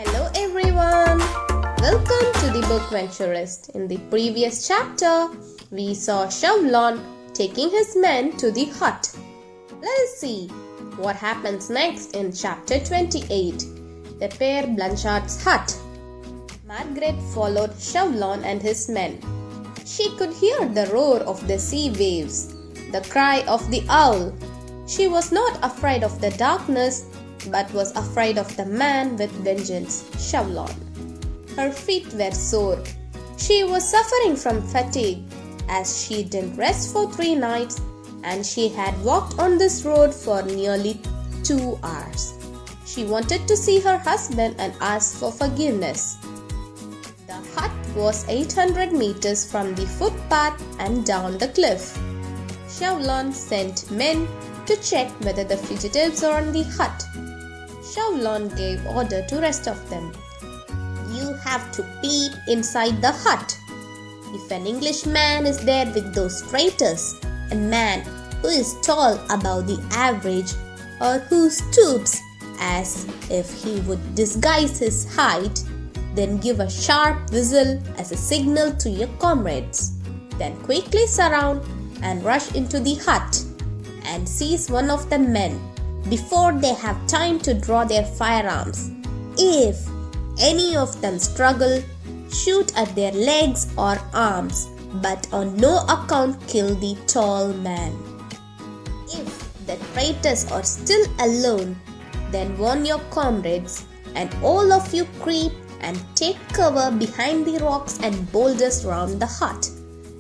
Hello everyone! Welcome to the BookVenturist. In the previous chapter, we saw Chauvelin taking his men to the hut. Let us see what happens next in Chapter 28, the PERE Blanchard'S hut. Margaret followed Chauvelin and his men. She could hear the roar of the sea waves, the cry of the owl. She was not afraid of the darkness, but was afraid of the man with vengeance, Chauvelin. Her feet were sore. She was suffering from fatigue, as she didn't rest for 3 nights, and she had walked on this road for nearly 2 hours. She wanted to see her husband and ask for forgiveness. The hut was 800 meters from the footpath and down the cliff. Chauvelin sent men to check whether the fugitives are in the hut. Chauvelin gave order to rest of them. You have to peep inside the hut. If an Englishman is there with those traitors, a man who is tall above the average or who stoops as if he would disguise his height, then give a sharp whistle as a signal to your comrades. Then quickly surround and rush into the hut and seize one of the men before they have time to draw their firearms. If any of them struggle, shoot at their legs or arms, but on no account kill the tall man. If the traitors are still alone, then warn your comrades, and all of you creep and take cover behind the rocks and boulders round the hut,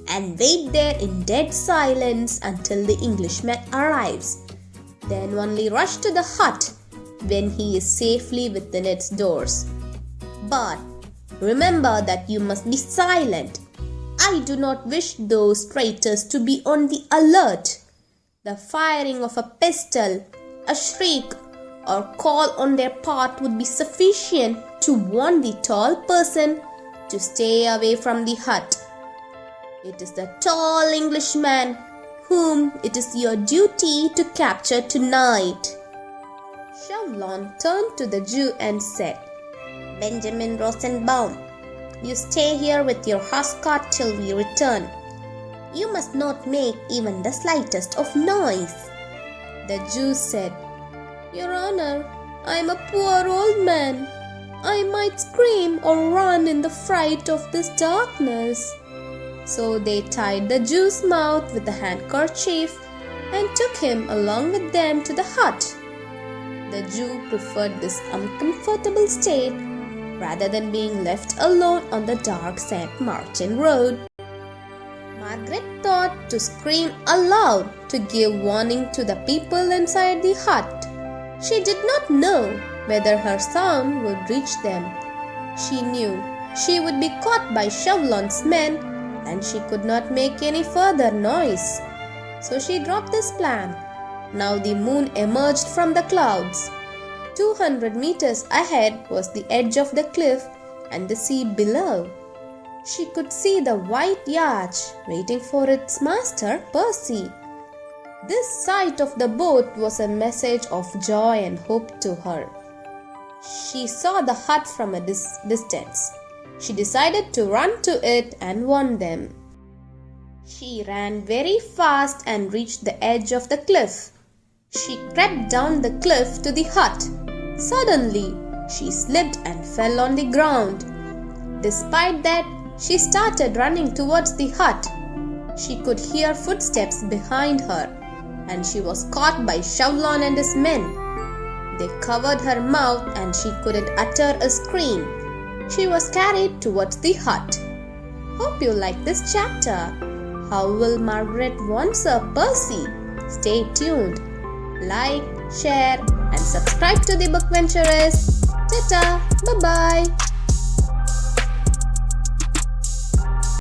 and wait there in dead silence until the Englishman arrives. Then only rush to the hut when he is safely within its doors. But remember that you must be silent. I do not wish those traitors to be on the alert. The firing of a pistol, a shriek, or call on their part would be sufficient to warn the tall person to stay away from the hut. It is the tall Englishman whom it is your duty to capture tonight. Chauvelin turned to the Jew and said, Benjamin Rosenbaum, you stay here with your housecarl till we return. You must not make even the slightest of noise. The Jew said, Your Honor, I am a poor old man. I might scream or run in the fright of this darkness. So they tied the Jew's mouth with a handkerchief and took him along with them to the hut. The Jew preferred this uncomfortable state rather than being left alone on the dark St. Martin road. Margaret thought to scream aloud to give warning to the people inside the hut. She did not know whether her sound would reach them. She knew she would be caught by Chauvelin's men, and she could not make any further noise. So she dropped this plan. Now the moon emerged from the clouds. 200 meters ahead was the edge of the cliff and the sea below. She could see the white yacht waiting for its master, Percy. This sight of the boat was a message of joy and hope to her. She saw the hut from a distance. She decided to run to it and warn them. She ran very fast and reached the edge of the cliff. She crept down the cliff to the hut. Suddenly, she slipped and fell on the ground. Despite that, she started running towards the hut. She could hear footsteps behind her, and she was caught by Chauvelin and his men. They covered her mouth and she couldn't utter a scream. She was carried towards the hut. Hope you like this chapter. How will Margaret warn Sir Percy? Stay tuned. Like, share and subscribe to the BookVenturist. Ta-ta! Bye-bye!